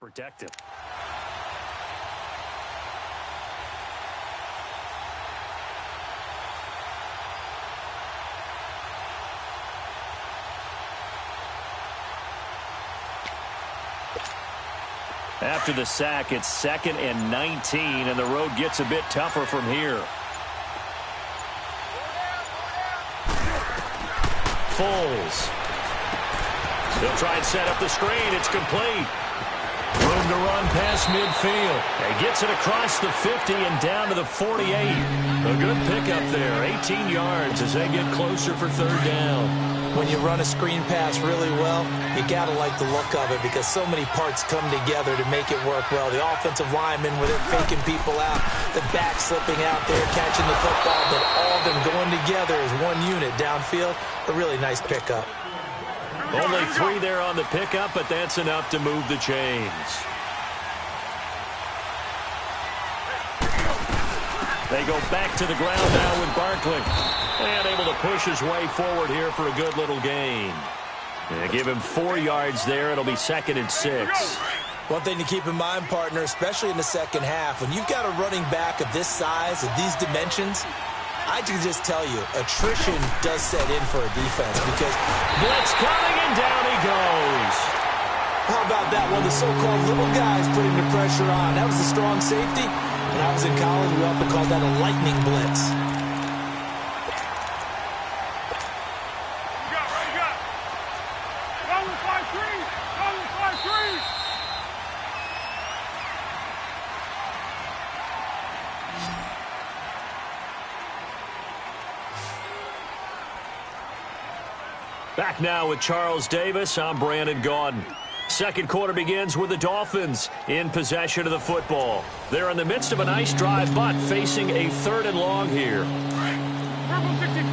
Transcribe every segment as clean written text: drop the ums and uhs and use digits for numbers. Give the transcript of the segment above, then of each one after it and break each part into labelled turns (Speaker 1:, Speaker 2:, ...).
Speaker 1: Protect him. After the sack, it's 2nd and 19, and the road gets a bit tougher from here. Foles. He'll try and set up the screen. It's complete. Room to run past midfield. He gets it across the 50 and down to the 48. A good pickup there. 18 yards as they get closer for 3rd down.
Speaker 2: When you run a screen pass really well, you got to like the look of it because so many parts come together to make it work well. The offensive linemen with it faking people out, the back slipping out there, catching the football, but all of them going together as one unit downfield. A really nice pickup.
Speaker 1: Only 3 there on the pickup, but that's enough to move the chains. They go back to the ground now with Barkley. And able to push his way forward here for a good little gain. Give him 4 yards there. It'll be 2nd and 6.
Speaker 2: One thing to keep in mind, partner, especially in the second half, when you've got a running back of this size, of these dimensions, I can just tell you, attrition does set in for a defense because
Speaker 1: blitz coming and down he goes.
Speaker 2: How about that? One of the so-called little guys putting the pressure on. That was a strong safety. When I was in college, we often called that a lightning blitz.
Speaker 1: Back now with Charles Davis. I'm Brandon Gaudin. Second quarter begins with the Dolphins in possession of the football. They're in the midst of a nice drive, but facing a 3rd and long here.
Speaker 3: Purple 64.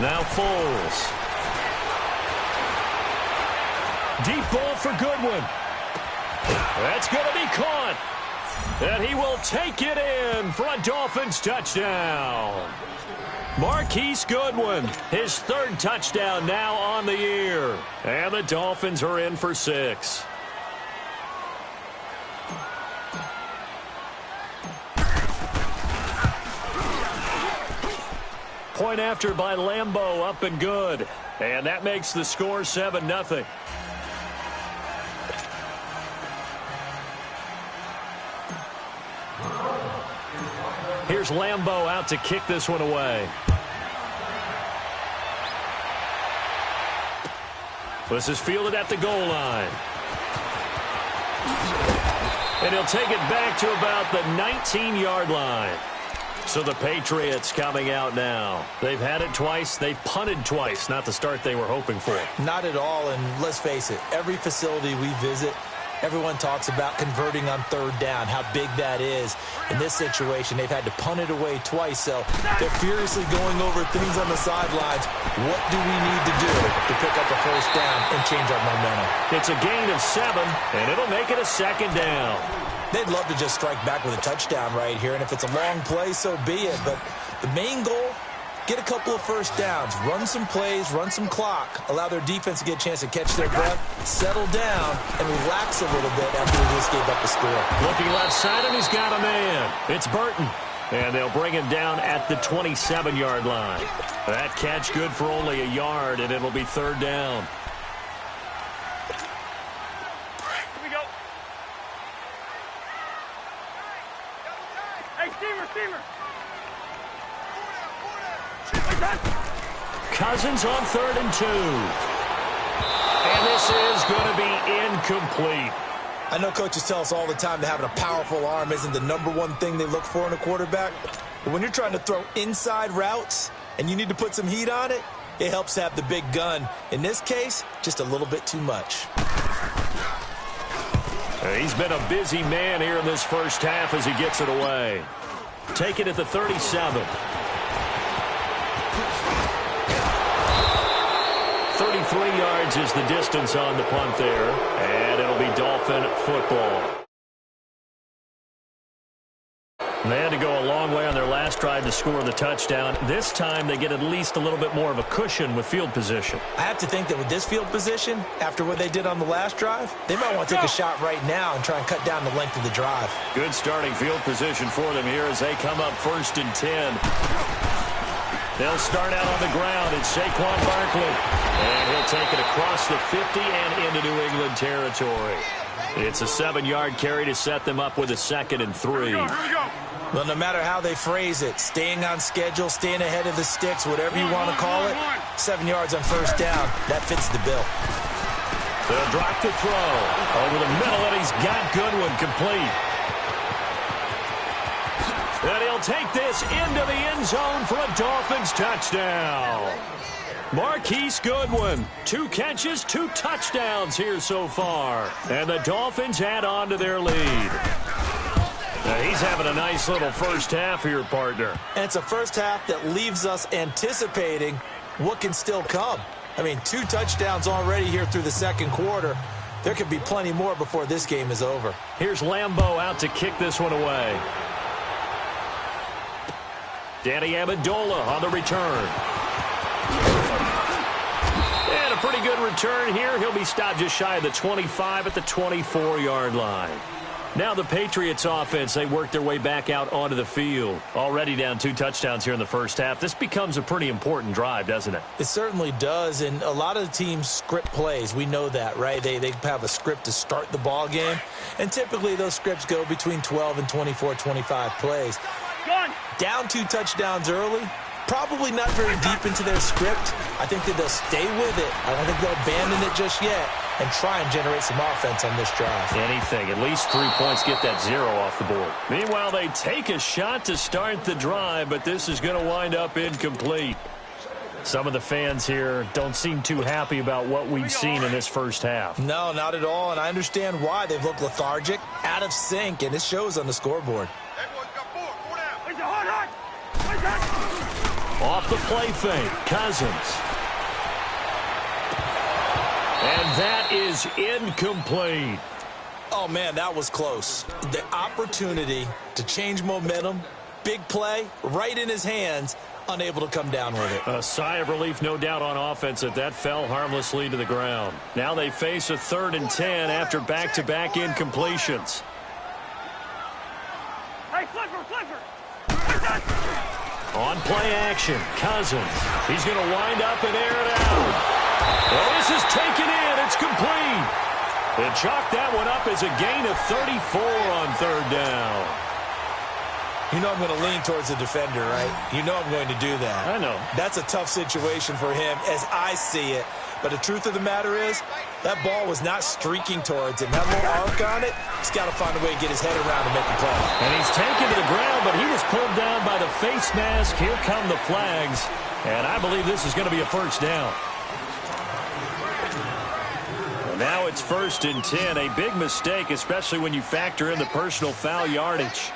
Speaker 1: Now Foles. Deep ball for Goodwin. That's going to be caught. And he will take it in for a Dolphins touchdown. Marquise Goodwin, his 3rd touchdown now on the year. And the Dolphins are in for 6. Point after by Lambeau, up and good. And that makes the score 7-0. Here's Lambeau out to kick this one away. This is fielded at the goal line. And he'll take it back to about the 19-yard line. So the Patriots coming out now. They've had it twice. They've punted twice. Not the start they were hoping for.
Speaker 2: Not at all, and let's face it, every facility we visit, everyone talks about converting on 3rd down, how big that is. In this situation, they've had to punt it away twice, so they're furiously going over things on the sidelines. What do we need to do to pick up a 1st down and change our momentum?
Speaker 1: It's a gain of 7, and it'll make it a 2nd down.
Speaker 2: They'd love to just strike back with a touchdown right here, and if it's a long play, so be it. But the main goal, get a couple of 1st downs, run some plays, run some clock, allow their defense to get a chance to catch their breath, settle down, and relax a little bit after they just gave up the score.
Speaker 1: Looking left side, and he's got a man. It's Burton. And they'll bring him down at the 27-yard line. That catch good for only a yard, and it'll be 3rd down.
Speaker 3: Here we go. Hey, Steamer.
Speaker 1: Cousins on 3rd and 2. And this is going to be incomplete.
Speaker 2: I know coaches tell us all the time that having a powerful arm isn't the #1 thing they look for in a quarterback. But when you're trying to throw inside routes and you need to put some heat on it, it helps to have the big gun. In this case, just a little bit too much.
Speaker 1: He's been a busy man here in this first half as he gets it away. Take it at the 37. 33 yards is the distance on the punt there, and it'll be Dolphin football. They had to go a long way on their last drive to score the touchdown. This time they get at least a little bit more of a cushion with field position.
Speaker 2: I have to think that with this field position, after what they did on the last drive, they might want to take a shot right now and try and cut down the length of the drive.
Speaker 1: Good starting field position for them here as they come up 1st and 10. They'll start out on the ground. It's Saquon Barkley. And he'll take it across the 50 and into New England territory. It's a 7-yard carry to set them up with a 2nd and 3.
Speaker 3: Here we go.
Speaker 2: Well, no matter how they phrase it, staying on schedule, staying ahead of the sticks, whatever you want to call it, 7 yards on 1st down, that fits the bill.
Speaker 1: They'll drop the throw over the middle, and he's got Goodwin complete. And he'll take this into the end zone for a Dolphins touchdown. Marquise Goodwin, 2 catches, 2 touchdowns here so far. And the Dolphins add on to their lead. Now he's having a nice little first half here, partner.
Speaker 2: And it's a first half that leaves us anticipating what can still come. I mean, 2 touchdowns already here through the 2nd quarter. There could be plenty more before this game is over.
Speaker 1: Here's Lambeau out to kick this one away. Danny Amendola on the return. And a pretty good return here. He'll be stopped just shy of the 25 at the 24-yard line. Now the Patriots offense, they work their way back out onto the field. Already down 2 touchdowns here in the first half. This becomes a pretty important drive, doesn't it?
Speaker 2: It certainly does, and a lot of the teams script plays. We know that, right? They have a script to start the ball game, and typically those scripts go between 12 and 24, 25 plays. Down 2 touchdowns early, probably not very deep into their script. I think that they'll stay with it. I don't think they'll abandon it just yet and try and generate some offense on this drive.
Speaker 1: Anything. At least 3 points, get that 0 off the board. Meanwhile, they take a shot to start the drive, but this is going to wind up incomplete. Some of the fans here don't seem too happy about what we've seen in this first half.
Speaker 2: No, not at all, and I understand why. They've looked lethargic, out of sync, and it shows on the scoreboard.
Speaker 1: Off the play fake, Cousins. And that is incomplete.
Speaker 2: Oh, man, that was close. The opportunity to change momentum, big play, right in his hands, unable to come down with it.
Speaker 1: A sigh of relief, no doubt, on offense that that fell harmlessly to the ground. Now they face a 3rd and 10 after back-to-back incompletions.
Speaker 3: Hey, flipper.
Speaker 1: On play action, Cousins. He's going to wind up and air it out. Well, this is taken in. It's complete. They chalk that one up as a gain of 34 on 3rd down.
Speaker 2: You know I'm going to lean towards the defender, right? You know I'm going to do that.
Speaker 1: I know.
Speaker 2: That's a tough situation for him as I see it. But the truth of the matter is, that ball was not streaking towards him. That little arc on it, he's got to find a way to get his head around and make a play.
Speaker 1: And he's taken to the ground, but he was pulled down by the face mask. Here come the flags. And I believe this is going to be a first down. Now it's 1st and 10. A big mistake, especially when you factor in the personal foul yardage.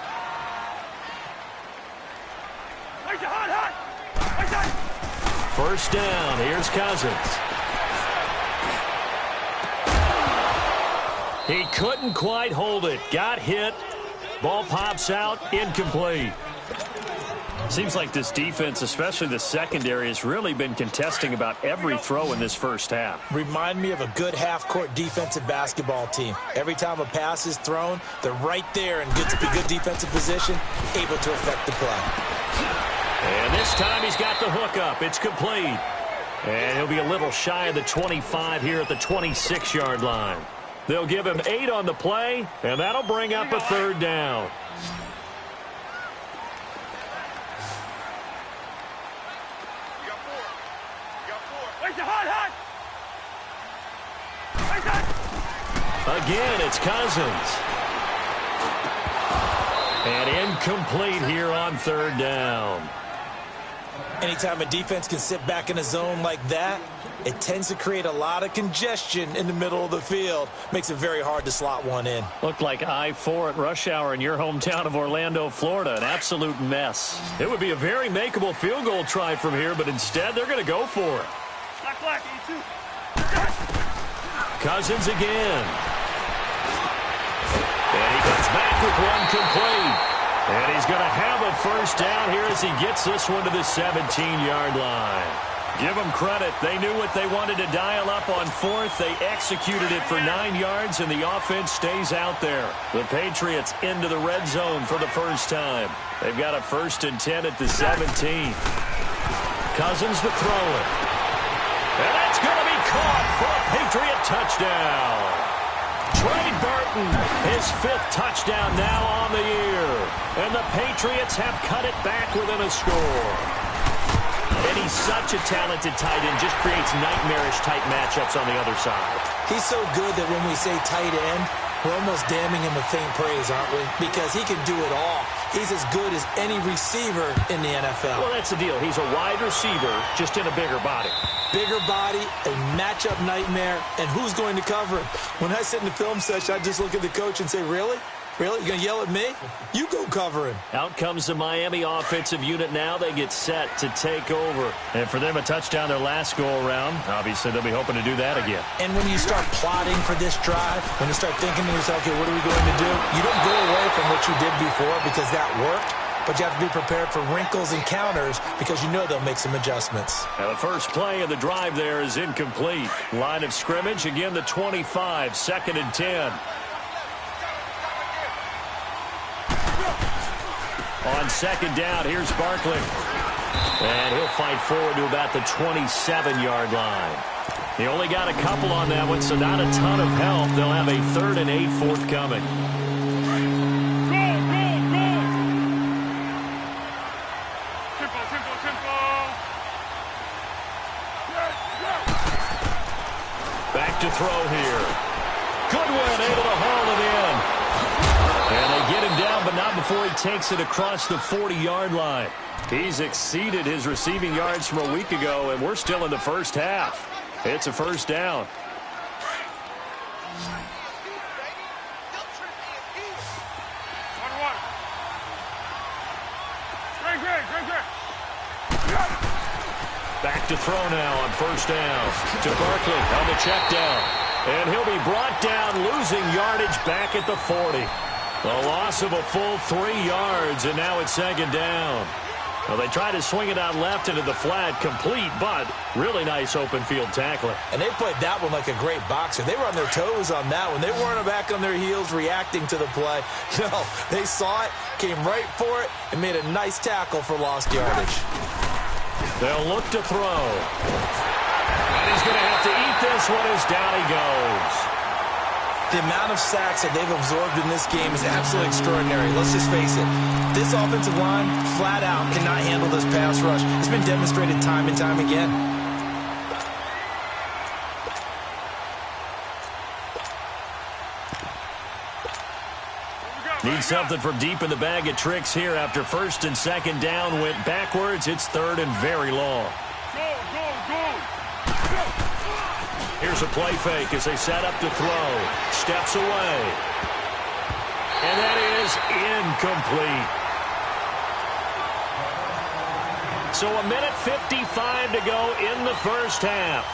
Speaker 1: First down. Here's Cousins. He couldn't quite hold it. Got hit. Ball pops out. Incomplete. Seems like this defense, especially the secondary, has really been contesting about every throw in this first half.
Speaker 2: Remind me of a good half-court defensive basketball team. Every time a pass is thrown, they're right there in good defensive position, able to affect the play.
Speaker 1: And this time he's got the hook up. It's complete. And he'll be a little shy of the 25 here at the 26-yard line. They'll give him 8 on the play, and that'll bring up a 3rd down. Again, it's Cousins. And incomplete here on 3rd down.
Speaker 2: Anytime a defense can sit back in a zone like that, it tends to create a lot of congestion in the middle of the field. Makes it very hard to slot one in.
Speaker 1: Looked like I-4 at rush hour in your hometown of Orlando, Florida. An absolute mess. It would be a very makeable field goal try from here, but instead they're going to go for it.
Speaker 3: Black, E2.
Speaker 1: Cousins again. And he comes back with one complete. And he's going to have a first down here as he gets this one to the 17-yard line. Give them credit. They knew what they wanted to dial up on fourth. They executed it for 9 yards, and the offense stays out there. The Patriots into the red zone for the first time. They've got a 1st and 10 at the 17. Cousins to throw it. And that's going to be caught for a Patriot touchdown. Trey Burton, his 5th touchdown now on the year. And the Patriots have cut it back within a score. And he's such a talented tight end, just creates nightmarish-type matchups on the other side.
Speaker 2: He's so good that when we say tight end, we're almost damning him with faint praise, aren't we? Because he can do it all. He's as good as any receiver in the NFL.
Speaker 1: Well, that's the deal. He's a wide receiver, just in a bigger body.
Speaker 2: Bigger body, a matchup nightmare, and who's going to cover him? When I sit in the film session, I just look at the coach and say, really? Really? You're going to yell at me? You go cover him.
Speaker 1: Out comes the Miami offensive unit now. They get set to take over. And for them, a touchdown their last go-around. Obviously, they'll be hoping to do that again.
Speaker 2: And when you start plotting for this drive, when you start thinking to yourself, okay, what are we going to do? You don't go away from what you did before because that worked. But you have to be prepared for wrinkles and counters because you know they'll make some adjustments.
Speaker 1: Now the first play of the drive there is incomplete. Line of scrimmage, again the 25, 2nd and 10. On 2nd down, here's Barkley. And he'll fight forward to about the 27-yard line. He only got a couple on that one, so not a ton of help. They'll have a 3rd and 8 forthcoming. Back to throw here. Goodwin able to haul it in. And they get him down, but not before he takes it across the 40-yard line. He's exceeded his receiving yards from a week ago, and we're still in the first half. It's a first down. Back to throw now on 1st down. To Barkley on the check down. And he'll be brought down, losing yardage back at the 40. A loss of a full 3 yards, and now it's 2nd down. Well, they try to swing it out left into the flat, complete, but really nice open field tackling.
Speaker 2: And they played that one like a great boxer. They were on their toes on that one. They weren't back on their heels reacting to the play. No, they saw it, came right for it, and made a nice tackle for lost yardage.
Speaker 1: They'll look to throw. And he's going to have to eat this one as down he goes.
Speaker 2: The amount of sacks that they've absorbed in this game is absolutely extraordinary. Let's just face it. This offensive line, flat out, cannot handle this pass rush. It's been demonstrated time and time again.
Speaker 1: Need something from deep in the bag of tricks here after 1st and 2nd down went backwards. It's 3rd and very long. Here's a play fake as they set up to throw. Steps away. And that is incomplete. So 1:55 to go in the first half.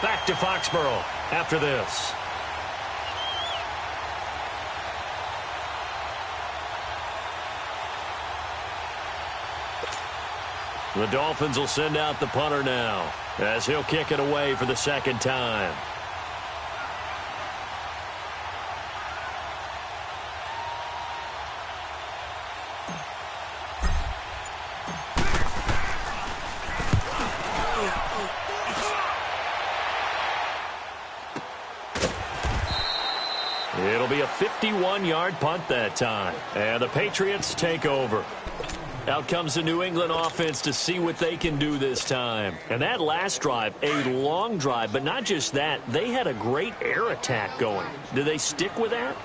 Speaker 1: Back to Foxborough after this. The Dolphins will send out the punter now as he'll kick it away for the 2nd time. It'll be a 51-yard punt that time. And the Patriots take over. Out comes the New England offense to see what they can do this time. And that last drive, a long drive, but not just that. They had a great air attack going. Do they stick with that?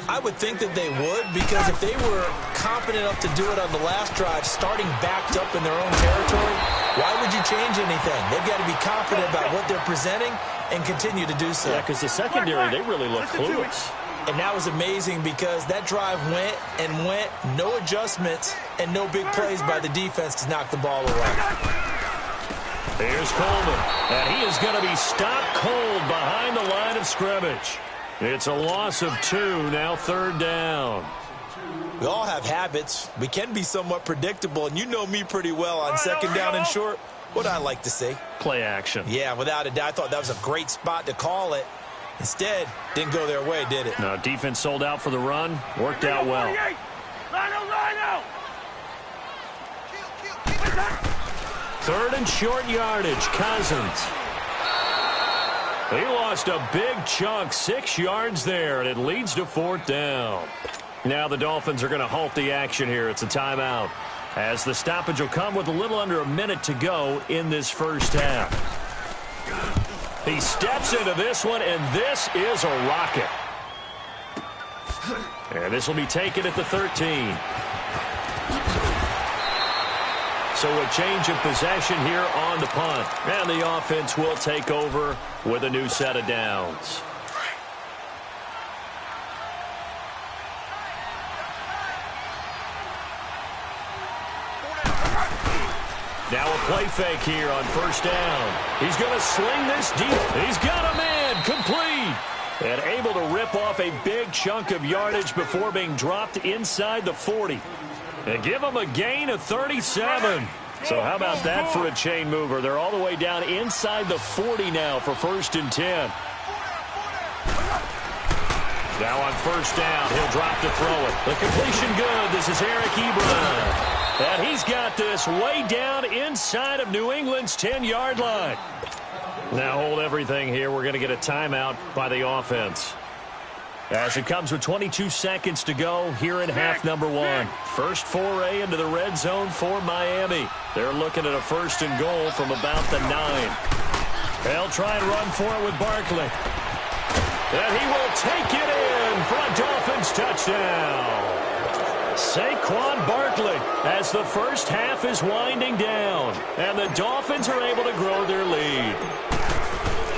Speaker 2: I would think that they would, because if they were confident enough to do it on the last drive, starting backed up in their own territory, why would you change anything? They've got to be confident about what they're presenting and continue to do so.
Speaker 1: Yeah, because the secondary, they really look clueless.
Speaker 2: And that was amazing because that drive went and went, no adjustments, and no big plays by the defense to knock the ball away.
Speaker 1: Here's Coleman, and he is going to be stopped cold behind the line of scrimmage. It's a loss of 2, now 3rd down.
Speaker 2: We all have habits. We can be somewhat predictable, and you know me pretty well on second down and short. What I like to say?
Speaker 1: Play action.
Speaker 2: Yeah, without a doubt. I thought that was a great spot to call it. Instead, didn't go their way, did it?
Speaker 1: No, defense sold out for the run. Worked out well.
Speaker 3: Rhino!
Speaker 1: Third and short yardage. Cousins. He lost a big chunk, 6 yards there, and it leads to 4th down. Now the Dolphins are going to halt the action here. It's a timeout, as the stoppage will come with a little under a minute to go in this first half. He steps into this one, and this is a rocket. And this will be taken at the 13. So a change of possession here on the punt. And the offense will take over with a new set of downs. Now a play fake here on first down. He's going to sling this deep. He's got a man complete. And able to rip off a big chunk of yardage before being dropped inside the 40. And give him a gain of 37. So how about that for a chain mover? They're all the way down inside the 40 now for 1st and 10. Now on first down, he'll drop to throw it. The completion good. This is Eric Ebron. And he's got this way down inside of New England's 10-yard line. Now hold everything here. We're going to get a timeout by the offense, as it comes with 22 seconds to go here in half number 1. First foray into the red zone for Miami. They're looking at a 1st and goal from about the 9. They'll try and run for it with Barkley. And he will take it in for a Dolphins touchdown. Saquon Barkley, as the first half is winding down, and the Dolphins are able to grow their lead.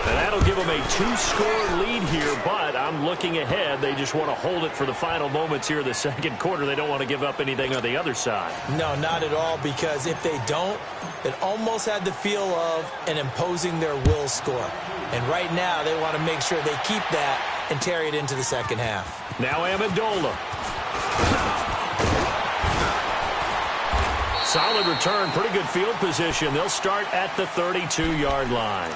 Speaker 1: And that'll give them a 2-score lead here, but I'm looking ahead. They just want to hold it for the final moments here of the second quarter. They don't want to give up anything on the other side.
Speaker 2: No, not at all, because if they don't, it almost had the feel of an imposing their will score. And right now, they want to make sure they keep that and carry it into the second half.
Speaker 1: Now Amendola. Solid return, pretty good field position. They'll start at the 32-yard line.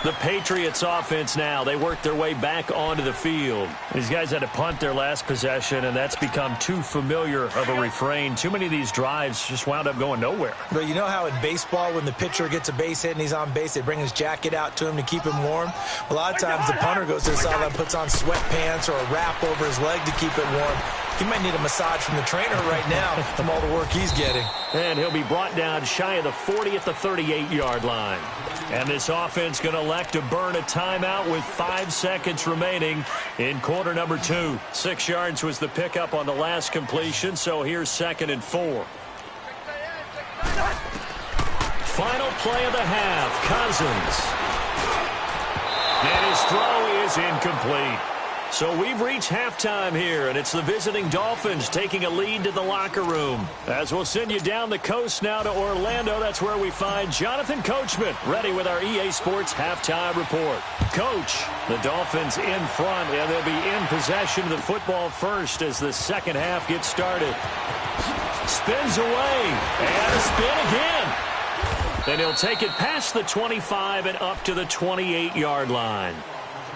Speaker 1: The Patriots offense now, they work their way back onto the field. These guys had to punt their last possession, and that's become too familiar of a refrain. Too many of these drives just wound up going nowhere.
Speaker 2: But you know how in baseball, when the pitcher gets a base hit and he's on base, they bring his jacket out to him to keep him warm? A lot of times the punter goes to the sideline, puts on sweatpants or a wrap over his leg to keep it warm. He might need a massage from the trainer right now from all the work he's getting.
Speaker 1: And he'll be brought down shy of the 40 at the 38-yard line. And this offense going to elect to burn a timeout with 5 seconds remaining in quarter number 2. 6 yards was the pickup on the last completion, so here's 2nd and 4. Final play of the half, Cousins. And his throw is incomplete. So we've reached halftime here, and it's the visiting Dolphins taking a lead to the locker room. As we'll send you down the coast now to Orlando, that's where we find Jonathan Coachman, ready with our EA Sports halftime report. Coach, the Dolphins in front, and they'll be in possession of the football first as the second half gets started. Spins away, and a spin again. Then he'll take it past the 25 and up to the 28-yard line.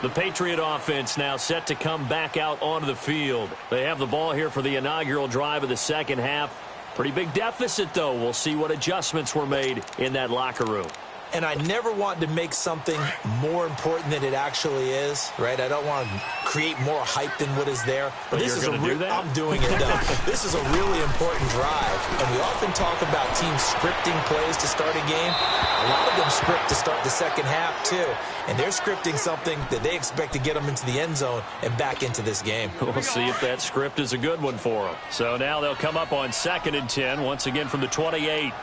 Speaker 1: The Patriot offense now set to come back out onto the field. They have the ball here for the inaugural drive of the second half. Pretty big deficit, though. We'll see what adjustments were made in that locker room.
Speaker 2: And I never want to make something more important than it actually is, right? I don't want to create more hype than what is there.
Speaker 1: But this is do that?
Speaker 2: I'm doing it, though. This is a really important drive. And we often talk about teams scripting plays to start a game. A lot of them script to start the second half, too. And they're scripting something that they expect to get them into the end zone and back into this game.
Speaker 1: We'll see if that script is a good one for them. So now they'll come up on 2nd and 10, once again from the 28.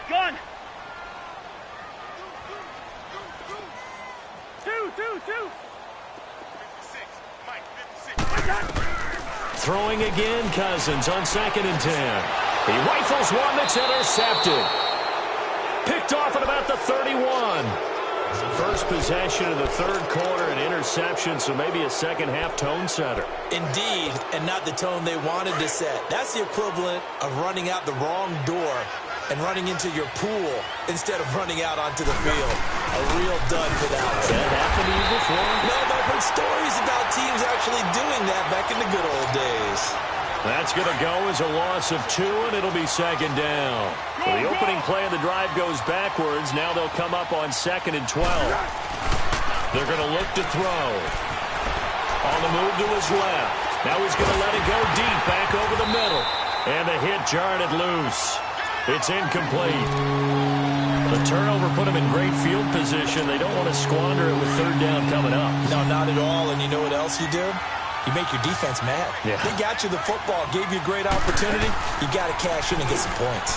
Speaker 3: Gun! Two! 56.
Speaker 1: Throwing again, Cousins on 2nd and 10. He rifles one that's intercepted. Picked off at about the 31. first possession of the third quarter, an interception, so maybe a second-half tone setter.
Speaker 2: Indeed, and not the tone they wanted to set. That's the equivalent of running out the wrong door and running into your pool instead of running out onto the field. A real dud for that one.
Speaker 1: That happened to you before?
Speaker 2: No, but I've heard stories about teams actually doing that back in the good old days.
Speaker 1: That's going to go as a loss of 2, and it'll be second down. So the opening play of the drive goes backwards. Now they'll come up on 2nd and 12. They're going to look to throw. On the move to his left. Now he's going to let it go deep, back over the middle. And the hit jarred it loose. It's incomplete. The turnover put him in great field position. They don't want to squander it with third down coming up.
Speaker 2: No, not at all. And you know what else you do? You make your defense mad.
Speaker 1: Yeah.
Speaker 2: They got you the football, gave you a great opportunity. You got to cash in and get some points.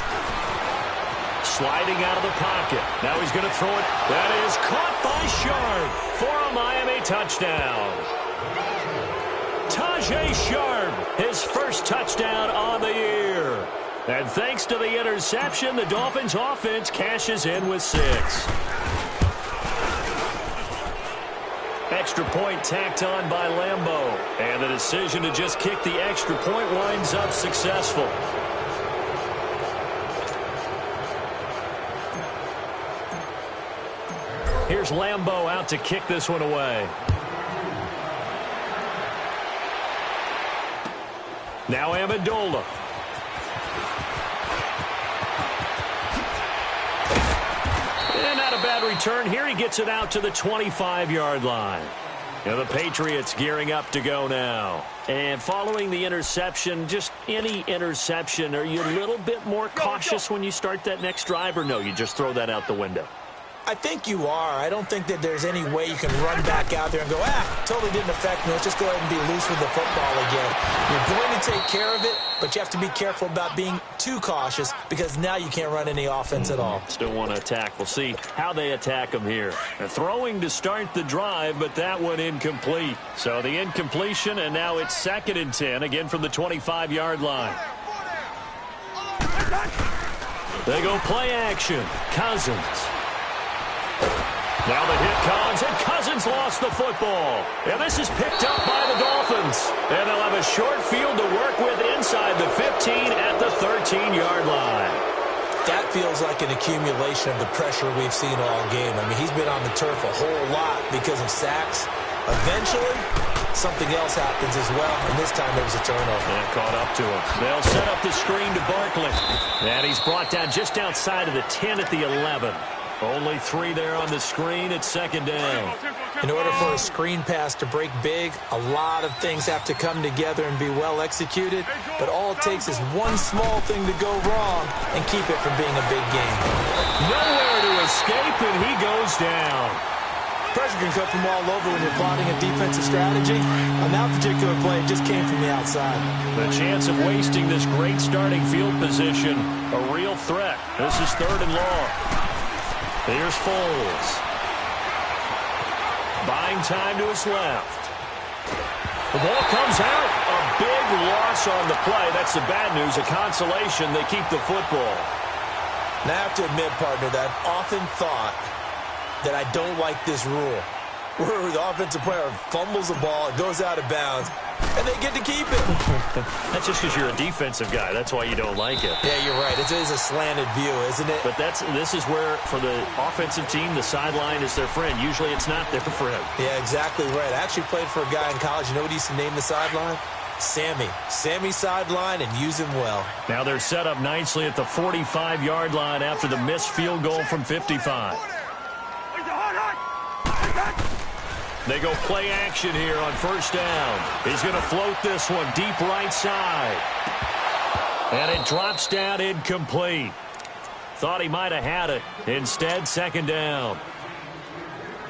Speaker 1: Sliding out of the pocket. Now he's going to throw it. That is caught by Sharp for a Miami touchdown. Tajay Sharp, his first touchdown on the year. And thanks to the interception, the Dolphins offense cashes in with 6. Extra point tacked on by Lambeau. And the decision to just kick the extra point winds up successful. Here's Lambeau out to kick this one away. Now Amendola. And not a bad return here. He gets it out to the 25-yard line. Now the Patriots gearing up to go now. And following the interception, just any interception, are you a little bit more cautious when you start that next drive, or no, you just throw that out the window?
Speaker 2: I think you are. I don't think that there's any way you can run back out there and go, totally didn't affect me. Let's just go ahead and be loose with the football again. You're going to take care of it, but you have to be careful about being too cautious because now you can't run any offense at all.
Speaker 1: Still want to attack. We'll see how they attack them here. They're throwing to start the drive, but that one incomplete. So the incompletion, and now it's 2nd and 10, again from the 25-yard line. They go play action. Cousins. Now the hit comes, and Cousins lost the football. And this is picked up by the Dolphins. And they'll have a short field to work with inside the 15 at the 13-yard line.
Speaker 2: That feels like an accumulation of the pressure we've seen all game. I mean, he's been on the turf a whole lot because of sacks. Eventually, something else happens as well, and this time there was a turnover.
Speaker 1: And caught up to him. They'll set up the screen to Barkley. And he's brought down just outside of the 10 at the 11. Only 3 there on the screen. It's 2nd down.
Speaker 2: In order for a screen pass to break big, a lot of things have to come together and be well executed. But all it takes is one small thing to go wrong and keep it from being a big game.
Speaker 1: Nowhere to escape, and he goes down.
Speaker 2: Pressure can come from all over when you're plotting a defensive strategy. On that particular play, it just came from the outside.
Speaker 1: The chance of wasting this great starting field position, a real threat. This is 3rd and long. Here's Foles. Buying time to his left. The ball comes out. A big loss on the play. That's the bad news. A consolation. They keep the football.
Speaker 2: Now, I have to admit, partner, that I've often thought that I don't like this rule. Where the offensive player fumbles the ball, it goes out of bounds, and they get to keep it.
Speaker 1: That's just because you're a defensive guy. That's why you don't like it.
Speaker 2: Yeah, you're right. It is a slanted view, isn't it?
Speaker 1: But this is where, for the offensive team, the sideline is their friend. Usually it's not their friend.
Speaker 2: Yeah, exactly right. I actually played for a guy in college. You know what he used to name the sideline? Sammy. Sammy sideline, and use him well. Now
Speaker 1: they're set up nicely at the 45-yard line after the missed field goal from 55. They go play action here on 1st down. He's going to float this one deep right side. And it drops down incomplete. Thought he might have had it. Instead, 2nd down.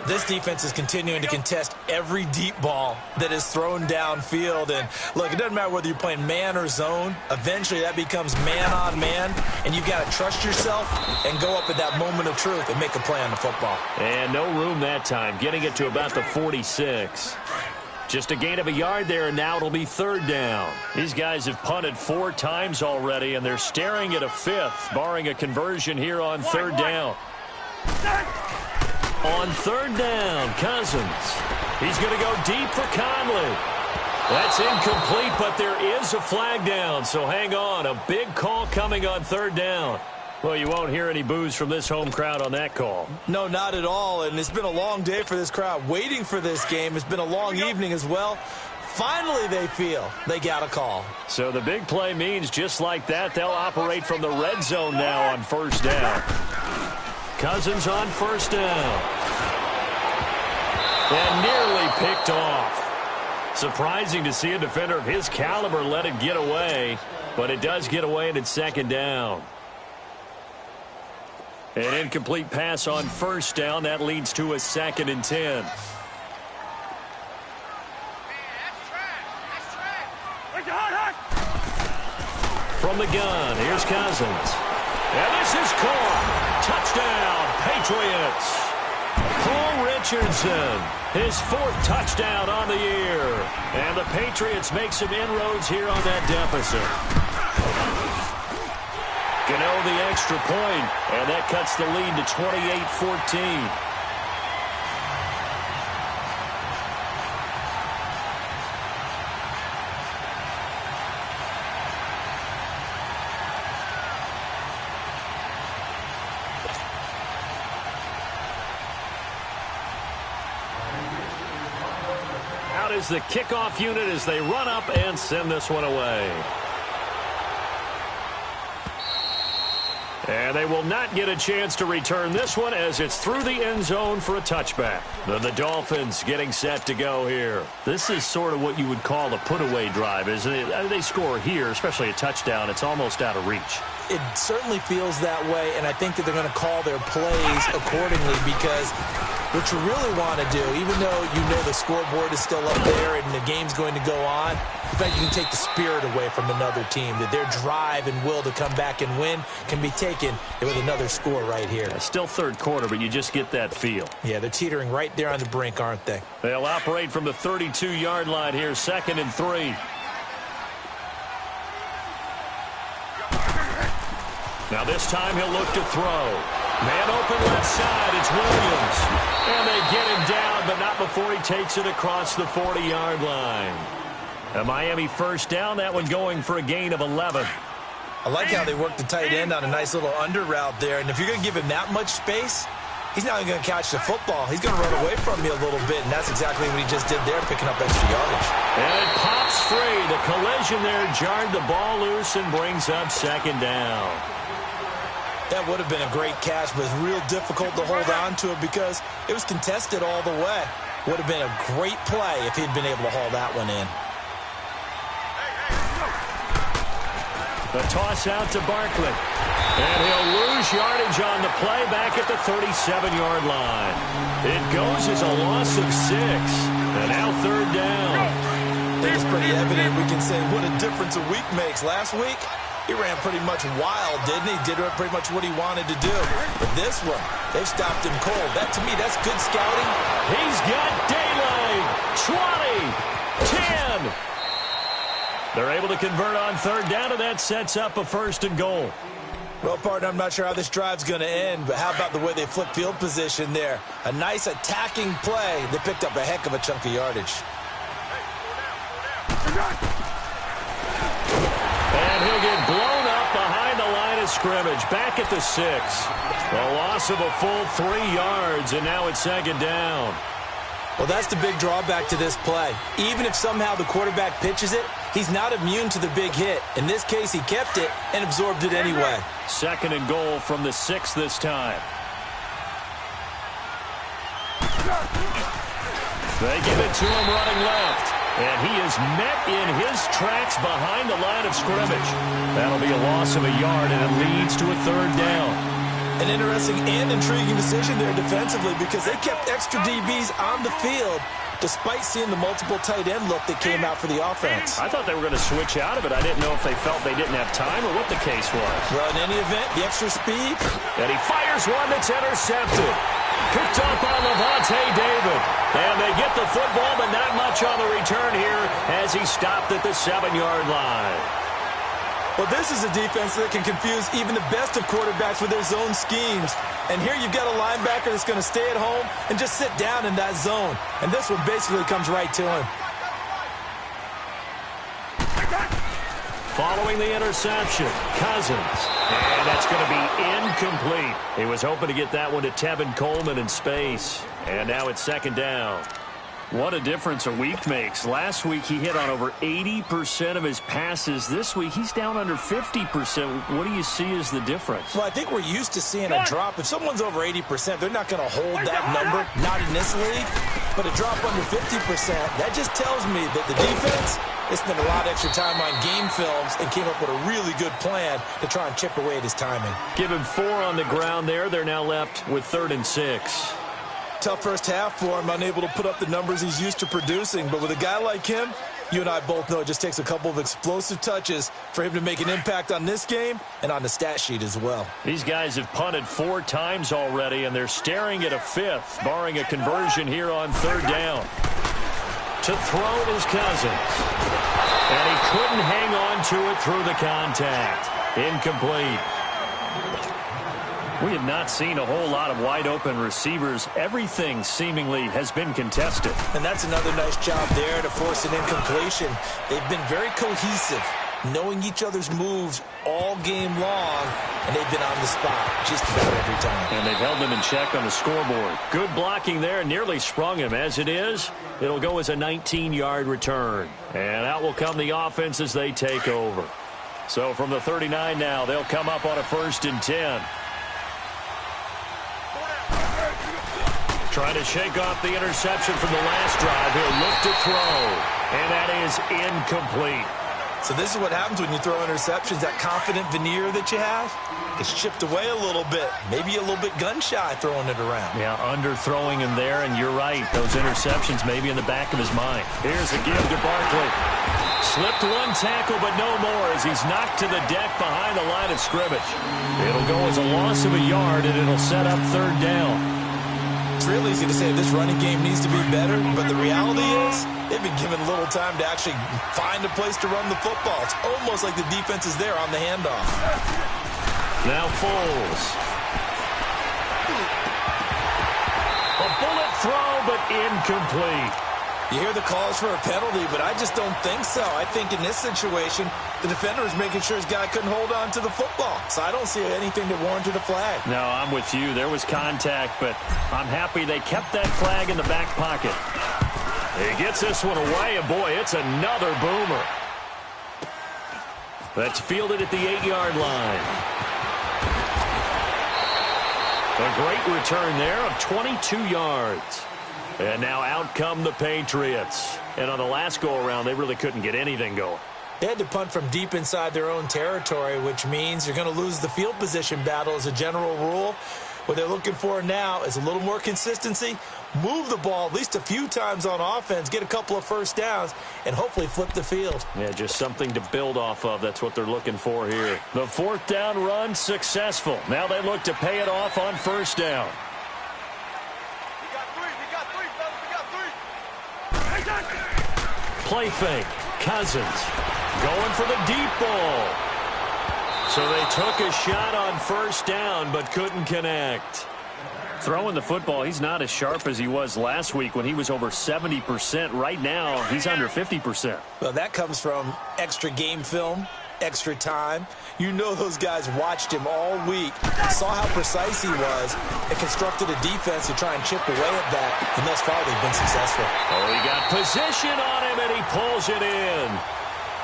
Speaker 2: This defense is continuing to contest every deep ball that is thrown downfield. And, look, it doesn't matter whether you're playing man or zone. Eventually, that becomes man-on-man, and you've got to trust yourself and go up at that moment of truth and make a play on the football.
Speaker 1: And no room that time, getting it to about the 46. Just a gain of a yard there, and now it'll be 3rd down. These guys have punted 4 times already, and they're staring at a 5th, barring a conversion here on 3rd down. On third down, Cousins. He's going to go deep for Conley. That's incomplete, but there is a flag down, so hang on. A big call coming on third down. Well, you won't hear any boos from this home crowd on that call.
Speaker 2: No, not at all, and it's been a long day for this crowd waiting for this game. It's been a long evening as well. Finally, they feel they got a call.
Speaker 1: So the big play means just like that, they'll operate from the red zone now on first down. Cousins on first down. And nearly picked off. Surprising to see a defender of his caliber let it get away, but it does get away and it's second down. An incomplete pass on first down. That leads to a 2nd and 10. From the gun, here's Cousins. And this is caught. Touchdown, Patriots. Paul Richardson, his 4th touchdown on the year. And the Patriots make some inroads here on that deficit. Gano the extra point, and that cuts the lead to 28-14. Out is the kickoff unit as they run up and send this one away. And they will not get a chance to return this one as it's through the end zone for a touchback. The Dolphins getting set to go here. This is sort of what you would call a put-away drive, isn't it? They score here, especially a touchdown. It's almost out of reach.
Speaker 2: It certainly feels that way, and I think that they're going to call their plays accordingly because what you really want to do, even though you know the scoreboard is still up there and the game's going to go on, in fact, you can take the spirit away from another team, that their drive and will to come back and win can be taken with another score right here.
Speaker 1: Still third quarter, but you just get that feel.
Speaker 2: Yeah, they're teetering right there on the brink, aren't they?
Speaker 1: They'll operate from the 32-yard line here, 2nd and 3. Now this time he'll look to throw. Man open left side, it's Williams. And they get him down, but not before he takes it across the 40-yard line. A Miami first down, that one going for a gain of 11.
Speaker 2: I like how they work the tight end on a nice little under route there. And if you're going to give him that much space, he's not even going to catch the football. He's going to run away from you a little bit, and that's exactly what he just did there, picking up extra yardage.
Speaker 1: And it pops free. The collision there jarred the ball loose and brings up 2nd down.
Speaker 2: That would have been a great catch, but it's real difficult to hold on to it because it was contested all the way. Would have been a great play if he'd been able to haul that one in.
Speaker 1: The toss out to Barkley. And he'll lose yardage on the play back at the 37-yard line. It goes as a loss of 6. And now 3rd down.
Speaker 2: I think it's pretty evident we can say what a difference a week makes. Last week, he ran pretty much wild, didn't he? Did pretty much what he wanted to do. But this one, they've stopped him cold. That, to me, that's good scouting.
Speaker 1: He's got daylight. 20, 10. They're able to convert on 3rd down, and that sets up a 1st and goal.
Speaker 2: Well, partner, I'm not sure how this drive's going to end, but how about the way they flip field position there? A nice attacking play. They picked up a heck of a chunk of yardage.
Speaker 1: And he'll get blown up behind the line of scrimmage. Back at the 6. A loss of a full 3 yards, and now it's 2nd down.
Speaker 2: Well, that's the big drawback to this play. Even if somehow the quarterback pitches it, he's not immune to the big hit. In this case, he kept it and absorbed it anyway.
Speaker 1: 2nd and goal from the 6 this time. They give it to him running left. And he is met in his tracks behind the line of scrimmage. That'll be a loss of a yard, and it leads to a 3rd down.
Speaker 2: An interesting and intriguing decision there defensively because they kept extra DBs on the field despite seeing the multiple tight end look that came out for the offense.
Speaker 1: I thought they were going to switch out of it. I didn't know if they felt they didn't have time or what the case was.
Speaker 2: Well, in any event, the extra speed.
Speaker 1: And he fires one that's intercepted. Picked up on Levante David. And they get the football, but not much on the return here as he stopped at the 7-yard line.
Speaker 2: Well, this is a defense that can confuse even the best of quarterbacks with their zone schemes. And here you've got a linebacker that's going to stay at home and just sit down in that zone. And this one basically comes right to him.
Speaker 1: Following the interception, Cousins. And that's going to be incomplete. He was hoping to get that one to Tevin Coleman in space. And now it's second down. What a difference a week makes. Last week he hit on over 80% of his passes. This week he's down under 50%. What do you see as the difference?
Speaker 2: Well, I think we're used to seeing a drop. If someone's over 80%, they're not going to hold that number, not in this league. But a drop under 50%, that just tells me that the defense, they spent a lot of extra time on game films and came up with a really good plan to try and chip away at his timing.
Speaker 1: Give him 4 on the ground there. They're now left with 3rd and 6.
Speaker 2: Tough first half for him, unable to put up the numbers he's used to producing. But with a guy like him, you and I both know it just takes a couple of explosive touches for him to make an impact on this game and on the stat sheet as well.
Speaker 1: These guys have punted 4 times already, and they're staring at a 5th, barring a conversion here on 3rd down. To throw is Cousins. And he couldn't hang on to it through the contact. Incomplete. We have not seen a whole lot of wide-open receivers. Everything seemingly has been contested.
Speaker 2: And that's another nice job there to force an incompletion. They've been very cohesive, knowing each other's moves all game long, and they've been on the spot just about every time.
Speaker 1: And they've held him in check on the scoreboard. Good blocking there, nearly sprung him. As it is, it'll go as a 19-yard return. And out will come the offense as they take over. So from the 39 now, they'll come up on a 1st and 10. Trying to shake off the interception from the last drive. He'll look to throw, and that is incomplete.
Speaker 2: So this is what happens when you throw interceptions. That confident veneer that you have gets chipped away a little bit. Maybe a little bit gun-shy throwing it around.
Speaker 1: Yeah, underthrowing him there, and you're right. Those interceptions may be in the back of his mind. Here's a give to Barkley. Slipped one tackle, but no more as he's knocked to the deck behind the line of scrimmage. It'll go as a loss of a yard, and it'll set up 3rd down.
Speaker 2: It's real easy to say this running game needs to be better, but the reality is they've been given little time to actually find a place to run the football. It's almost like the defense is there on the handoff.
Speaker 1: Now Foles. A bullet throw, but incomplete.
Speaker 2: You hear the calls for a penalty, but I just don't think so. I think in this situation, the defender was making sure his guy couldn't hold on to the football. So I don't see anything that warranted a flag.
Speaker 1: No, I'm with you. There was contact, but I'm happy they kept that flag in the back pocket. He gets this one away, and boy, it's another boomer. That's fielded at the 8-yard line. A great return there of 22 yards. And now out come the Patriots. And on the last go-around, they really couldn't get anything going.
Speaker 2: They had to punt from deep inside their own territory, which means you're going to lose the field position battle as a general rule. What they're looking for now is a little more consistency, move the ball at least a few times on offense, get a couple of first downs, and hopefully flip the field.
Speaker 1: Yeah, just something to build off of. That's what they're looking for here. The 4th down run successful. Now they look to pay it off on 1st down. Play fake. Cousins going for the deep ball. So they took a shot on 1st down but couldn't connect. Throwing the football, he's not as sharp as he was last week when he was over 70%. Right now, he's under 50%.
Speaker 2: Well, that comes from extra game film, extra time. You know those guys watched him all week, saw how precise he was, and constructed a defense to try and chip away at that, and thus far they've been successful.
Speaker 1: Oh, he got position on him, and he pulls it in.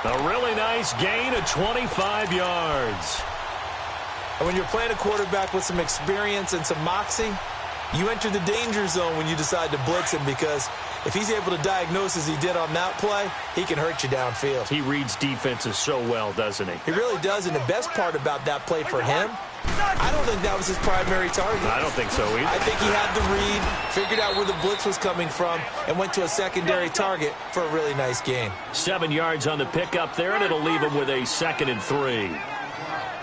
Speaker 1: A really nice gain of 25 yards.
Speaker 2: And when you're playing a quarterback with some experience and some moxie, you enter the danger zone when you decide to blitz him, because if he's able to diagnose as he did on that play, he can hurt you downfield.
Speaker 1: He reads defenses so well, doesn't he?
Speaker 2: He really does, and the best part about that play for him, I don't think that was his primary target.
Speaker 1: I don't think so either.
Speaker 2: I think he had the read, figured out where the blitz was coming from, and went to a secondary target for a really nice gain.
Speaker 1: 7 yards on the pickup there, and it'll leave him with a 2nd and 3.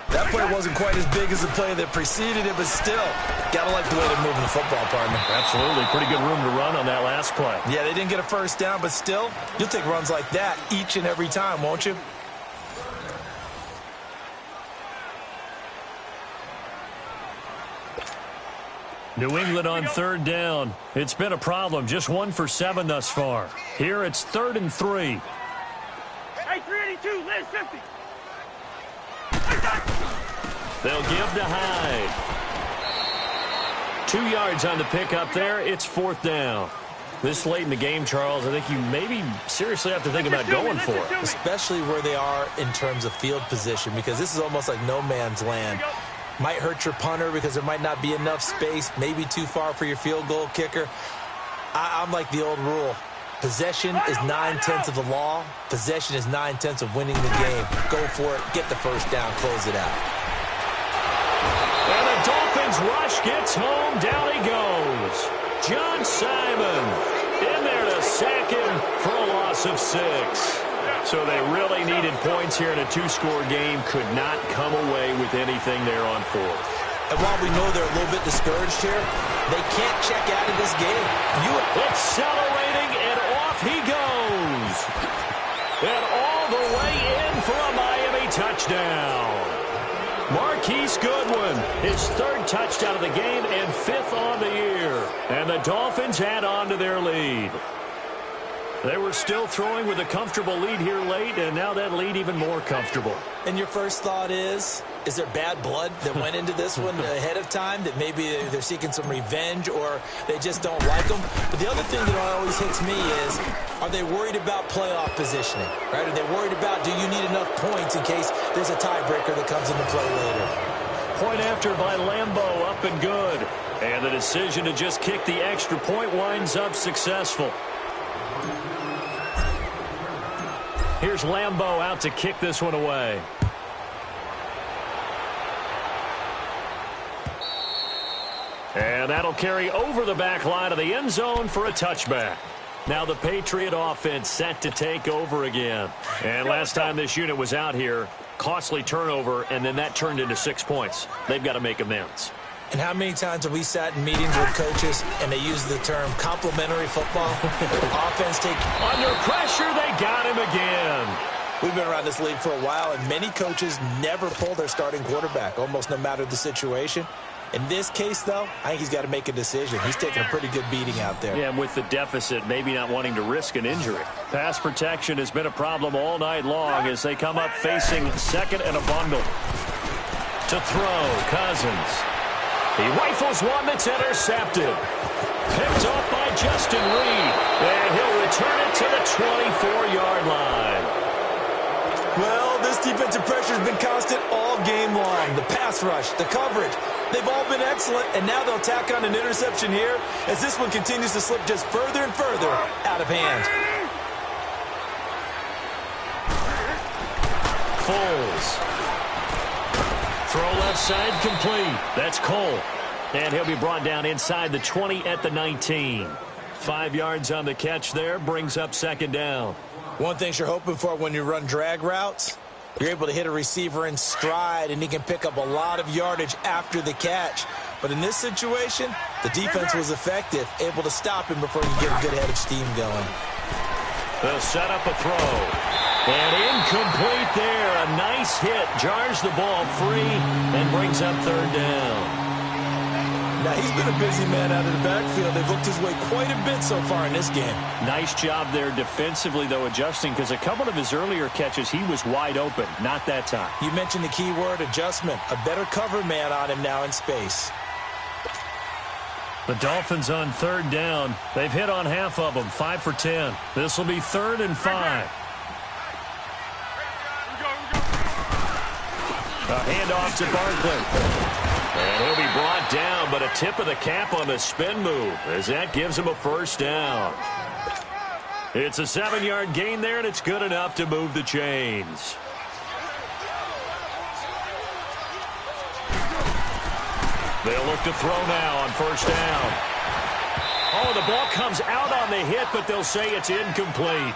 Speaker 2: That play wasn't quite as big as the play that preceded it, but still, gotta like the way they're moving the football, partner.
Speaker 1: Absolutely. Pretty good room to run on that last play.
Speaker 2: Yeah, they didn't get a first down, but still, you'll take runs like that each and every time, won't you?
Speaker 1: New England on third down. It's been a problem. Just 1 for 7 thus far. Here it's 3rd and 3.
Speaker 3: Hey, 382, Liz, 50.
Speaker 1: They'll give to Hyde. 2 yards on the pickup there. It's 4th down. This late in the game, Charles, I think you maybe seriously have to think about going for it.
Speaker 2: Especially where they are in terms of field position, because this is almost like no man's land. Might hurt your punter because there might not be enough space, maybe too far for your field goal kicker. I'm like the old rule. Possession is 9/10 of the law. Possession is 9/10 of winning the game. Go for it. Get the first down. Close it out.
Speaker 1: And the Dolphins rush gets home. Down he goes. John Simon in there to sack him for a loss of 6. So they really needed points here in a 2-score game. Could not come away with anything there on 4th.
Speaker 2: And while we know they're a little bit discouraged here, they can't check out of this game.
Speaker 1: Accelerating, and off he goes. And all the way in for a Miami touchdown. Marquise Goodwin, his 3rd touchdown of the game and 5th on the year. And the Dolphins add on to their lead. They were still throwing with a comfortable lead here late, and now that lead even more comfortable.
Speaker 2: And your first thought is there bad blood that went into this one ahead of time, that maybe they're seeking some revenge or they just don't like them? But the other thing that always hits me is, are they worried about playoff positioning, right? Are they worried about, do you need enough points in case there's a tiebreaker that comes into play later?
Speaker 1: Point after by Lambeau, up and good. And the decision to just kick the extra point winds up successful. Here's Lambeau out to kick this one away. And that'll carry over the back line of the end zone for a touchback. Now the Patriot offense set to take over again. And last time this unit was out here, costly turnover, and then that turned into 6 points. They've got to make amends.
Speaker 2: And how many times have we sat in meetings with coaches and they use the term complementary football? Offense take...
Speaker 1: Under pressure, they got him again.
Speaker 2: We've been around this league for a while, and many coaches never pull their starting quarterback, almost no matter the situation. In this case, though, I think he's got to make a decision. He's taking a pretty good beating out there.
Speaker 1: Yeah, and with the deficit, maybe not wanting to risk an injury. Pass protection has been a problem all night long as they come up facing 2nd and a bundle. To throw, Cousins. He rifles one that's intercepted. Picked off by Justin Reed. And he'll return it to the 24-yard line.
Speaker 2: Well, this defensive pressure has been constant all game long. The pass rush, the coverage, they've all been excellent, and now they'll tack on an interception here as this one continues to slip just further and further out of hand.
Speaker 1: Foles. Throw left side complete. That's Cole. And he'll be brought down inside the 20 at the 19. 5 yards on the catch there, brings up 2nd down.
Speaker 2: One thing you're hoping for when you run drag routes, you're able to hit a receiver in stride, and he can pick up a lot of yardage after the catch. But in this situation, the defense was effective, able to stop him before he could get a good head of steam going.
Speaker 1: They'll set up a throw. And incomplete there. A nice hit. Jars the ball free and brings up 3rd down.
Speaker 2: Now, he's been a busy man out of the backfield. They've looked his way quite a bit so far in this game.
Speaker 1: Nice job there defensively, though, adjusting, because a couple of his earlier catches, he was wide open. Not that time.
Speaker 2: You mentioned the key word, adjustment. A better cover man on him now in space.
Speaker 1: The Dolphins on 3rd down. They've hit on half of them, 5 for 10. This will be 3rd and 5. A handoff to Barkley. And he'll be brought down, but a tip of the cap on the spin move as that gives him a 1st down. It's a 7-yard gain there, and it's good enough to move the chains. They'll look to throw now on 1st down. Oh, the ball comes out on the hit, but they'll say it's incomplete.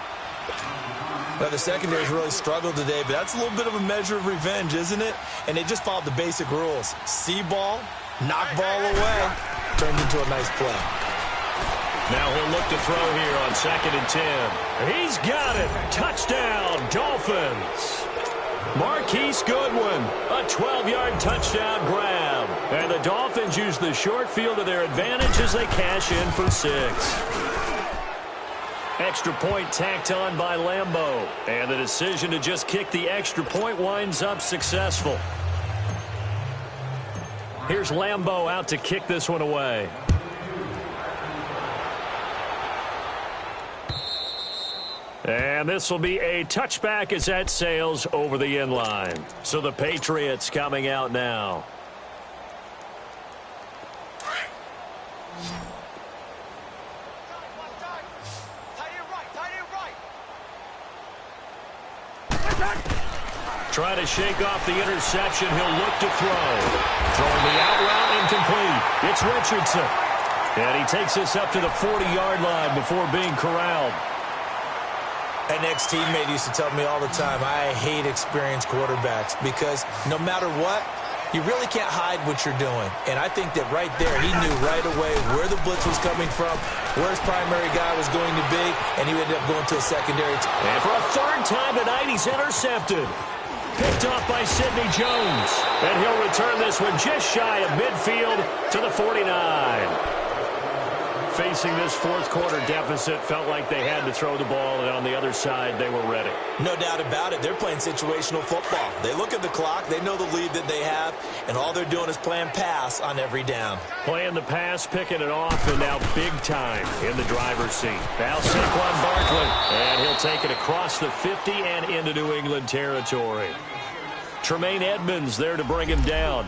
Speaker 2: Now, the secondary's really struggled today, but that's a little bit of a measure of revenge, isn't it? And they just followed the basic rules. See ball, knock ball away, turned into a nice play.
Speaker 1: Now he'll look to throw here on 2nd and 10. He's got it. Touchdown, Dolphins. Marquise Marquise Goodwin, a 12-yard touchdown grab. And the Dolphins use the short field to their advantage as they cash in for 6. Extra point tacked on by Lambeau. And the decision to just kick the extra point winds up successful. Here's Lambeau out to kick this one away. And this will be a touchback as that sails over the end line. So the Patriots coming out now. Trying to shake off the interception. He'll look to throw. Throwing the out route incomplete. It's Richardson. And he takes this up to the 40-yard line before being corralled.
Speaker 2: An ex-teammate used to tell me all the time, I hate experienced quarterbacks because no matter what, you really can't hide what you're doing. And I think that right there, he knew right away where the blitz was coming from, where his primary guy was going to be, and he ended up going to a secondary.
Speaker 1: And for a third time tonight, he's intercepted. Picked off by Sidney Jones. And he'll return this one just shy of midfield to the 49. Facing this fourth quarter deficit, felt like they had to throw the ball, and on the other side, they were ready.
Speaker 2: No doubt about it. They're playing situational football. They look at the clock, they know the lead that they have, and all they're doing is playing pass on every down.
Speaker 1: Playing the pass, picking it off, and now big time in the driver's seat. Now Saquon Barkley, and he'll take it across the 50 and into New England territory. Tremaine Edmonds there to bring him down.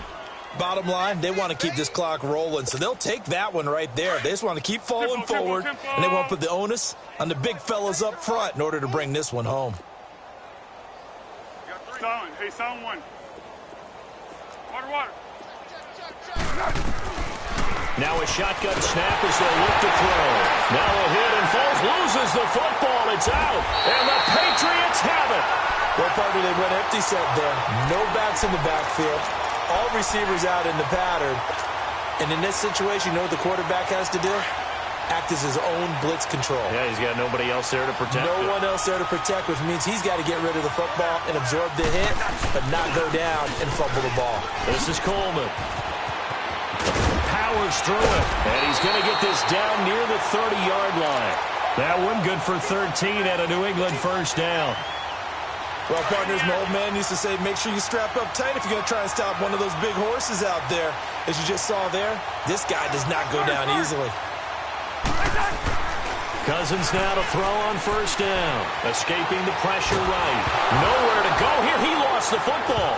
Speaker 2: Bottom line, they want to keep this clock rolling, so they'll take that one right there. They just want to keep falling forward, and they won't put the onus on the big fellas up front in order to bring this one home.
Speaker 3: Sound, hey, sound one. Water.
Speaker 1: Now a shotgun snap as they look to throw. Now a hit and Foles loses the football. It's out, and the Patriots have it.
Speaker 2: Well, partner, they went empty set there. No backs in the backfield. All receivers out in the pattern. And in this situation, you know what the quarterback has to do? Act as his own blitz control.
Speaker 1: Yeah, he's got nobody else there to protect him.
Speaker 2: No one else there to protect, which means he's got to get rid of the football and absorb the hit, but not go down and fumble the ball.
Speaker 1: This is Coleman. Powers through it, and he's going to get this down near the 30-yard line. That one good for 13 at a New England first down.
Speaker 2: Well, partners, my old man used to say, make sure you strap up tight if you're going to try and stop one of those big horses out there. As you just saw there, this guy does not go down easily.
Speaker 1: Cousins now to throw on first down. Escaping the pressure right. Nowhere to go here. He lost the football.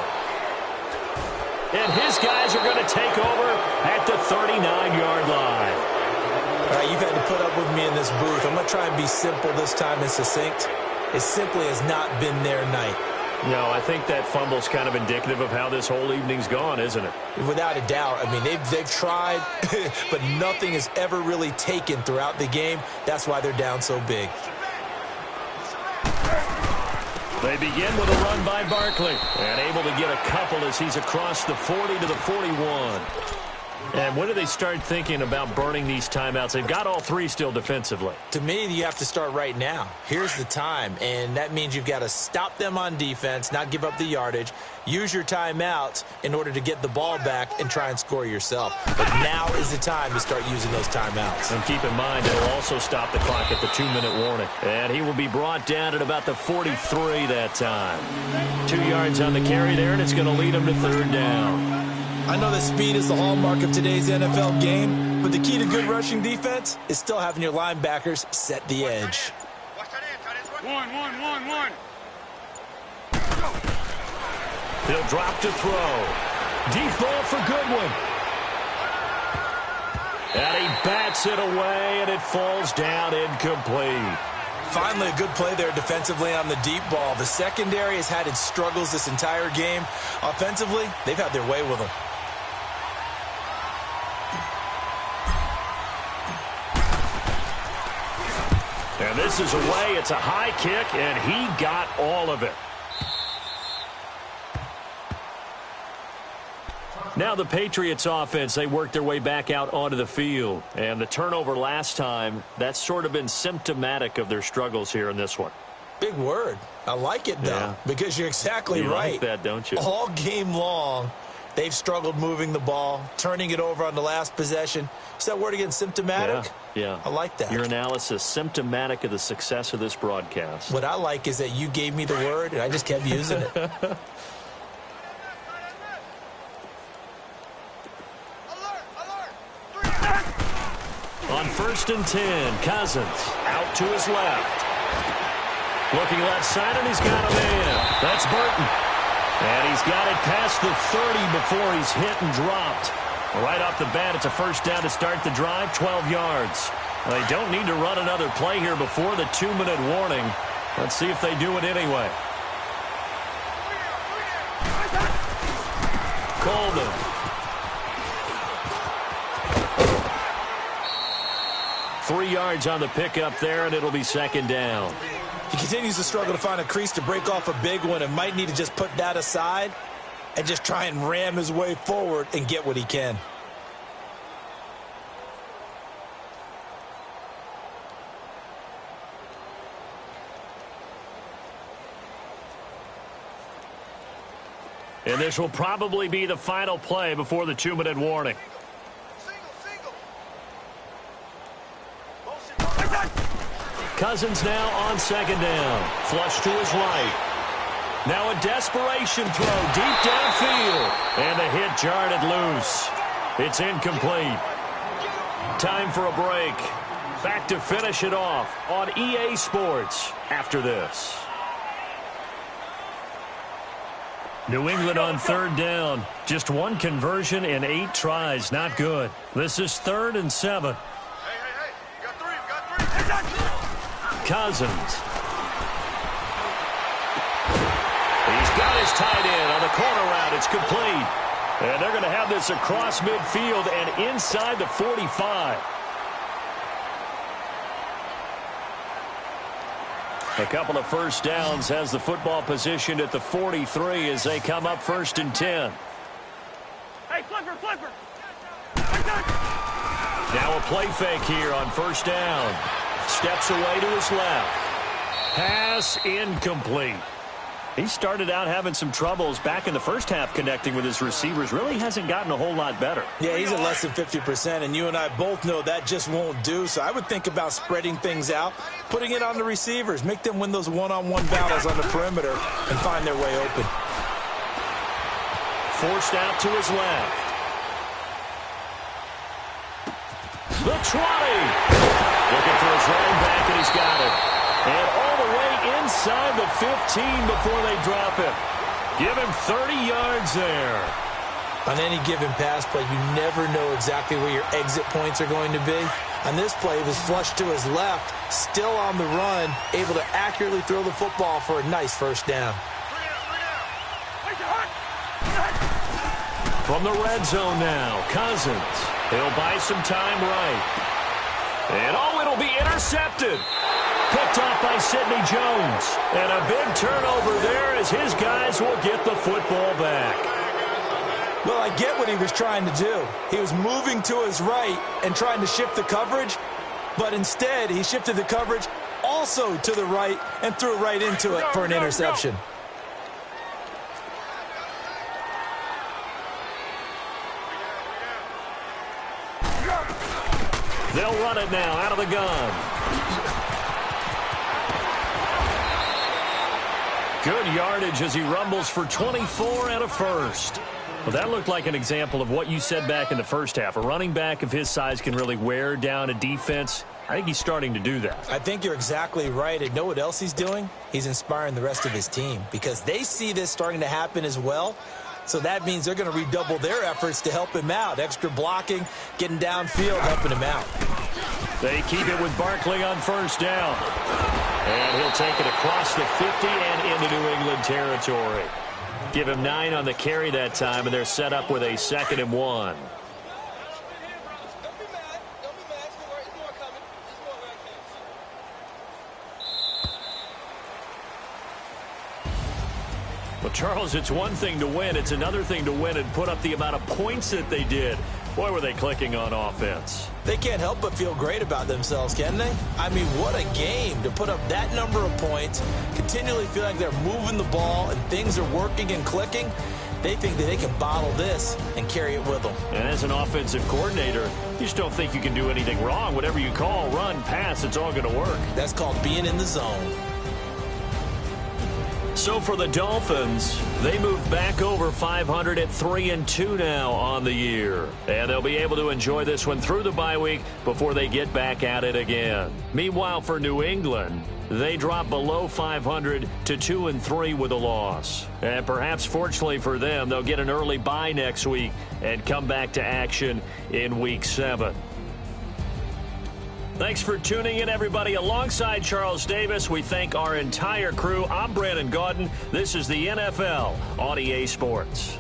Speaker 1: And his guys are going to take over at the 39-yard line.
Speaker 2: All right, you've had to put up with me in this booth. I'm going to try and be simple this time and succinct. It simply has not been their night.
Speaker 1: No, I think that fumble's kind of indicative of how this whole evening's gone, isn't it?
Speaker 2: Without a doubt. I mean, they've tried, but nothing has ever really taken throughout the game. That's why they're down so big.
Speaker 1: They begin with a run by Barkley, and able to get a couple as he's across the 40 to the 41. And when do they start thinking about burning these timeouts? They've got all three still defensively.
Speaker 2: To me, you have to start right now. Here's the time, and that means you've got to stop them on defense, not give up the yardage, use your timeouts in order to get the ball back and try and score yourself. But now is the time to start using those timeouts.
Speaker 1: And keep in mind, it'll also stop the clock at the 2-minute warning. And he will be brought down at about the 43 that time. 2 yards on the carry there, and it's going to lead him to third down.
Speaker 2: I know that speed is the hallmark of today's NFL game, but the key to good rushing defense is still having your linebackers set the edge.
Speaker 3: One.
Speaker 1: He'll drop to throw. Deep ball for Goodwin. And he bats it away, and it falls down incomplete.
Speaker 2: Finally, a good play there defensively on the deep ball. The secondary has had its struggles this entire game. Offensively, they've had their way with them.
Speaker 1: And this is away. It's a high kick, and he got all of it. Now the Patriots offense, they work their way back out onto the field. And the turnover last time, that's sort of been symptomatic of their struggles here in this one.
Speaker 2: Big word. I like it, though, because you're exactly right.
Speaker 1: You like that, don't you?
Speaker 2: All game long, they've struggled moving the ball, turning it over on the last possession. Is that word again, symptomatic?
Speaker 1: Yeah.
Speaker 2: I like that.
Speaker 1: Your analysis, symptomatic of the success of this broadcast.
Speaker 2: What I like is that you gave me the word, and I just kept using it.
Speaker 1: On 1st and 10, Cousins out to his left. Looking left side, and he's got a man. That's Burton. And he's got it past the 30 before he's hit and dropped. Right off the bat, it's a first down to start the drive, 12 yards. They don't need to run another play here before the 2-minute warning. Let's see if they do it anyway. Coleman. Three yards on the pickup there, and it'll be second down.
Speaker 2: He continues to struggle to find a crease to break off a big one and might need to just put that aside and just try and ram his way forward and get what he can.
Speaker 1: And this will probably be the final play before the 2-minute warning. Cousins now on second down. Flush to his right. Now a desperation throw deep downfield. And the hit jarred it loose. It's incomplete. Time for a break. Back to finish it off on EA Sports after this. New England on third down. Just one conversion in 8 tries. Not good. This is 3rd and 7.
Speaker 3: Hey, you got three.
Speaker 1: Cousins. He's got his tight end on the corner route. It's complete. And they're going to have this across midfield and inside the 45. A couple of first downs has the football positioned at the 43 as they come up 1st and 10.
Speaker 3: Hey, flipper.
Speaker 1: Now a play fake here on 1st down. Steps away to his left. Pass incomplete. He started out having some troubles back in the first half connecting with his receivers. Really hasn't gotten a whole lot better.
Speaker 2: Yeah, he's at less than 50%, and you and I both know that just won't do. So I would think about spreading things out, putting it on the receivers, make them win those one-on-one battles on the perimeter and find their way open.
Speaker 1: Forced out to his left. The 20. Looking for his running back, and he's got it. And all the way inside the 15 before they drop it. Give him 30 yards there.
Speaker 2: On any given pass play, you never know exactly where your exit points are going to be. On this play, he was flushed to his left, still on the run, able to accurately throw the football for a nice first down.
Speaker 1: From the red zone now, Cousins. He'll buy some time right. And it'll be intercepted. Picked off by Sidney Jones. And a big turnover there as his guys will get the football back.
Speaker 2: Well, I get what he was trying to do. He was moving to his right and trying to shift the coverage, but instead he shifted the coverage also to the right and threw right into it for an interception.
Speaker 1: They'll run it now out of the gun. Good yardage as he rumbles for 24 and a first. Well, that looked like an example of what you said back in the first half. A running back of his size can really wear down a defense. I think he's starting to do that.
Speaker 2: I think you're exactly right. And know what else he's doing? He's inspiring the rest of his team because they see this starting to happen as well. So that means they're going to redouble their efforts to help him out. Extra blocking, getting downfield, helping him out.
Speaker 1: They keep it with Barkley on first down. And he'll take it across the 50 and into New England territory. Give him 9 on the carry that time, and they're set up with a 2nd and 1. Well, Charles, it's one thing to win. It's another thing to win and put up the amount of points that they did. Boy, were they clicking on offense.
Speaker 2: They can't help but feel great about themselves, can they? I mean, what a game to put up that number of points, continually feel like they're moving the ball and things are working and clicking. They think that they can bottle this and carry it with them.
Speaker 1: And as an offensive coordinator, you just don't think you can do anything wrong. Whatever you call, run, pass, it's all going to work.
Speaker 2: That's called being in the zone.
Speaker 1: So for the Dolphins, they move back over 500 at 3-2 now on the year. And they'll be able to enjoy this one through the bye week before they get back at it again. Meanwhile, for New England, they drop below 500 to 2-3 with a loss. And perhaps fortunately for them, they'll get an early bye next week and come back to action in Week 7. Thanks for tuning in, everybody. Alongside Charles Davis, we thank our entire crew. I'm Brandon Gaudin. This is the NFL on EA Sports.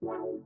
Speaker 4: Wow.